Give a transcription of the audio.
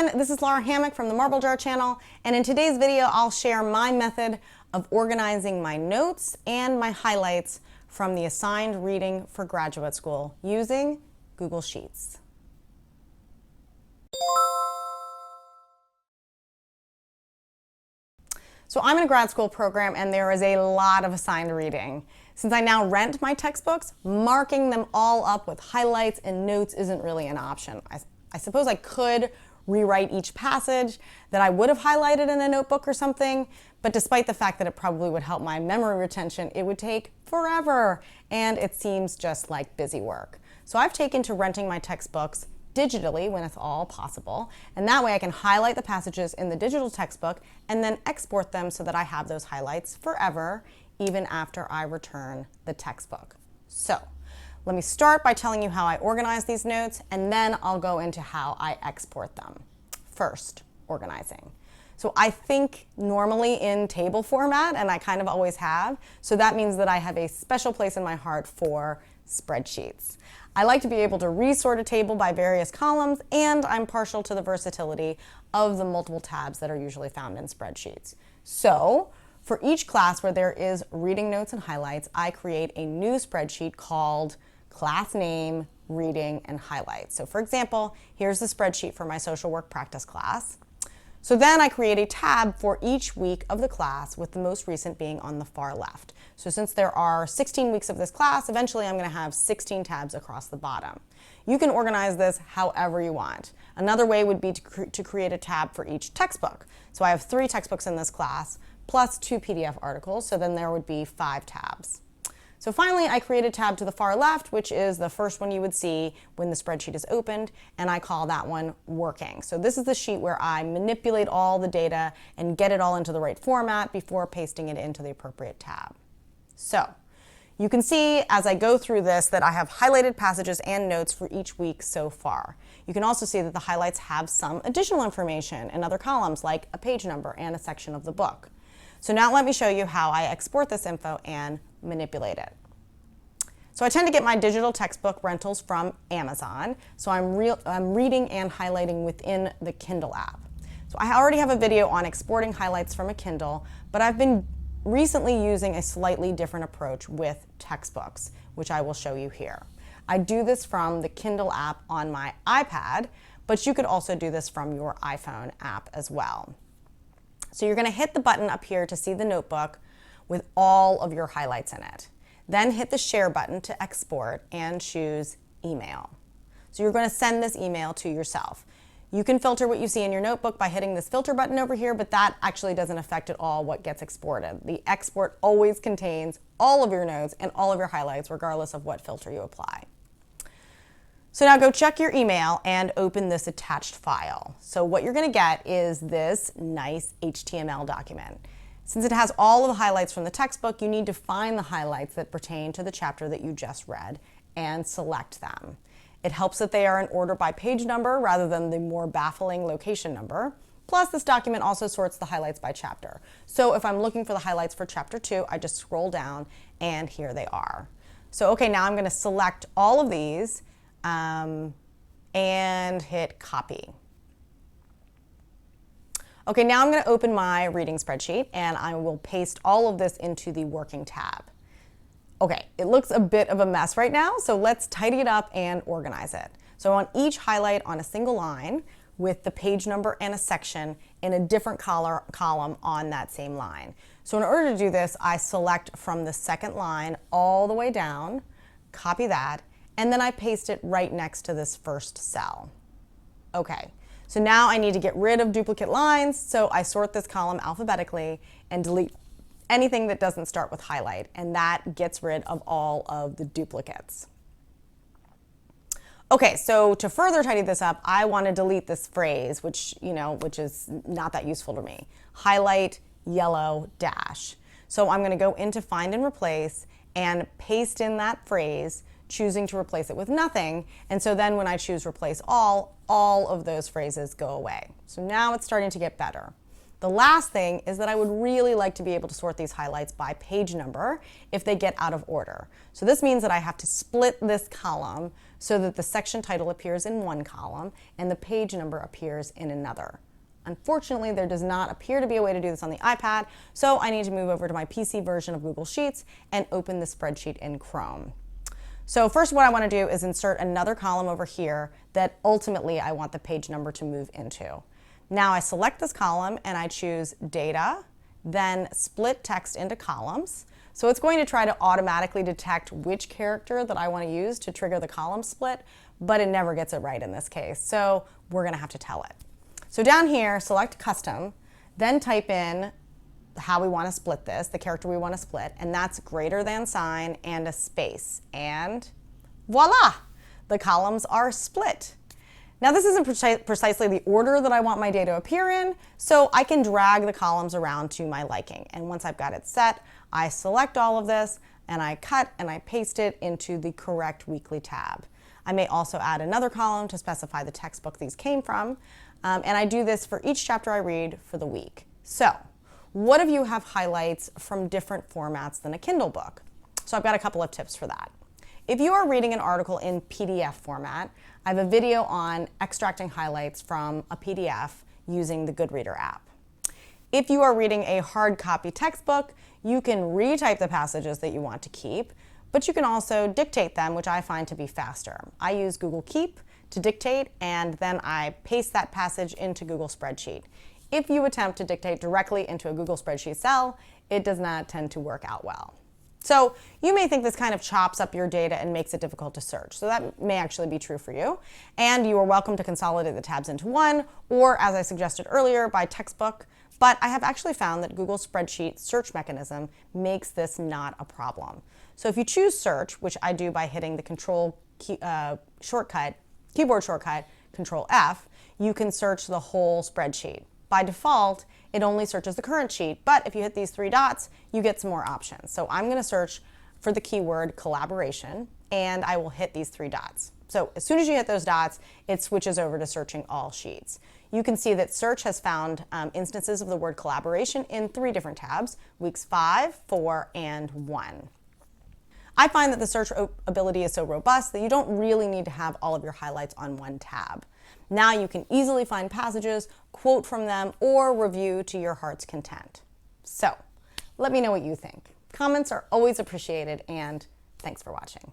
everyone, this is Lara Hammock from the Marble Jar channel, and in today's video I'll share my method of organizing my notes and my highlights from the assigned reading for graduate school using Google Sheets. So I'm in a grad school program and there is a lot of assigned reading. Since I now rent my textbooks, marking them all up with highlights and notes isn't really an option. I suppose I could rewrite each passage that I would have highlighted in a notebook or something, but despite the fact that it probably would help my memory retention, it would take forever, and it seems just like busy work. So I've taken to renting my textbooks digitally when it's all possible, and that way I can highlight the passages in the digital textbook and then export them so that I have those highlights forever, even after I return the textbook. So let me start by telling you how I organize these notes, and then I'll go into how I export them. First, organizing. So I think normally in table format, and I kind of always have, so that means that I have a special place in my heart for spreadsheets. I like to be able to resort a table by various columns, and I'm partial to the versatility of the multiple tabs that are usually found in spreadsheets. So for each class where there is reading notes and highlights, I create a new spreadsheet called class name, reading, and highlights. So for example, here's the spreadsheet for my social work practice class. So then I create a tab for each week of the class, with the most recent being on the far left. So since there are 16 weeks of this class, eventually I'm going to have 16 tabs across the bottom. You can organize this however you want. Another way would be to create a tab for each textbook. So I have 3 textbooks in this class, plus 2 PDF articles, so then there would be 5 tabs. So finally, I create a tab to the far left, which is the first one you would see when the spreadsheet is opened, and I call that one working. So this is the sheet where I manipulate all the data and get it all into the right format before pasting it into the appropriate tab. So you can see as I go through this that I have highlighted passages and notes for each week so far. You can also see that the highlights have some additional information in other columns, like a page number and a section of the book. So now let me show you how I export this info and manipulate it. So I tend to get my digital textbook rentals from Amazon, so I'm reading and highlighting within the Kindle app. So I already have a video on exporting highlights from a Kindle, but I've been recently using a slightly different approach with textbooks, which I will show you here. I do this from the Kindle app on my iPad, but you could also do this from your iPhone app as well. So you're going to hit the button up here to see the notebook with all of your highlights in it. Then hit the share button to export and choose email. So you're going to send this email to yourself. You can filter what you see in your notebook by hitting this filter button over here, but that actually doesn't affect at all what gets exported. The export always contains all of your notes and all of your highlights, regardless of what filter you apply. So now go check your email and open this attached file. So what you're going to get is this nice HTML document. Since it has all of the highlights from the textbook, you need to find the highlights that pertain to the chapter that you just read and select them. It helps that they are in order by page number rather than the more baffling location number. Plus, this document also sorts the highlights by chapter. So if I'm looking for the highlights for chapter 2, I just scroll down and here they are. So okay, now I'm going to select all of these and hit copy. Okay, now I'm going to open my reading spreadsheet and I will paste all of this into the working tab. Okay, it looks a bit of a mess right now, so let's tidy it up and organize it. So on each highlight on a single line with the page number and a section in a different column on that same line. So in order to do this, I select from the second line all the way down, copy that, and then I paste it right next to this first cell. Okay, so now I need to get rid of duplicate lines, so I sort this column alphabetically and delete anything that doesn't start with highlight, and that gets rid of all of the duplicates. Okay, so to further tidy this up, I want to delete this phrase, which is not that useful to me. Highlight, yellow, dash. So I'm going to go into Find and Replace and paste in that phrase, choosing to replace it with nothing. And so then when I choose Replace all of those phrases go away. So now it's starting to get better. The last thing is that I would really like to be able to sort these highlights by page number if they get out of order. So this means that I have to split this column so that the section title appears in one column and the page number appears in another. Unfortunately, there does not appear to be a way to do this on the iPad, so I need to move over to my PC version of Google Sheets and open the spreadsheet in Chrome. So first what I want to do is insert another column over here that ultimately I want the page number to move into. Now I select this column and I choose Data, then Split Text into Columns. So it's going to try to automatically detect which character that I want to use to trigger the column split, but it never gets it right in this case. So we're going to have to tell it. So down here, select Custom, then type in how we want to split this, the character we want to split, and that's greater than sign and a space. And voila, the columns are split. Now this isn't precisely the order that I want my data to appear in, so I can drag the columns around to my liking. And once I've got it set, I select all of this and I cut and I paste it into the correct weekly tab. I may also add another column to specify the textbook these came from, and I do this for each chapter I read for the week. So, what if you have highlights from different formats than a Kindle book? So I've got a couple of tips for that. If you are reading an article in PDF format, I have a video on extracting highlights from a PDF using the Goodreader app. If you are reading a hard copy textbook, you can retype the passages that you want to keep, but you can also dictate them, which I find to be faster. I use Google Keep to dictate, and then I paste that passage into Google Spreadsheet. If you attempt to dictate directly into a Google Spreadsheet cell, it does not tend to work out well. So you may think this kind of chops up your data and makes it difficult to search. So that may actually be true for you. And you are welcome to consolidate the tabs into one, or as I suggested earlier, by textbook. But I have actually found that Google Spreadsheet search mechanism makes this not a problem. So if you choose search, which I do by hitting the keyboard shortcut, Control F, you can search the whole spreadsheet. By default, it only searches the current sheet, but if you hit these three dots, you get some more options. So I'm going to search for the keyword collaboration, and I will hit these three dots. So as soon as you hit those dots, it switches over to searching all sheets. You can see that search has found instances of the word collaboration in three different tabs, weeks 5, 4, and 1. I find that the search ability is so robust that you don't really need to have all of your highlights on one tab. Now you can easily find passages, quote from them, or review to your heart's content. So, let me know what you think. Comments are always appreciated, and thanks for watching.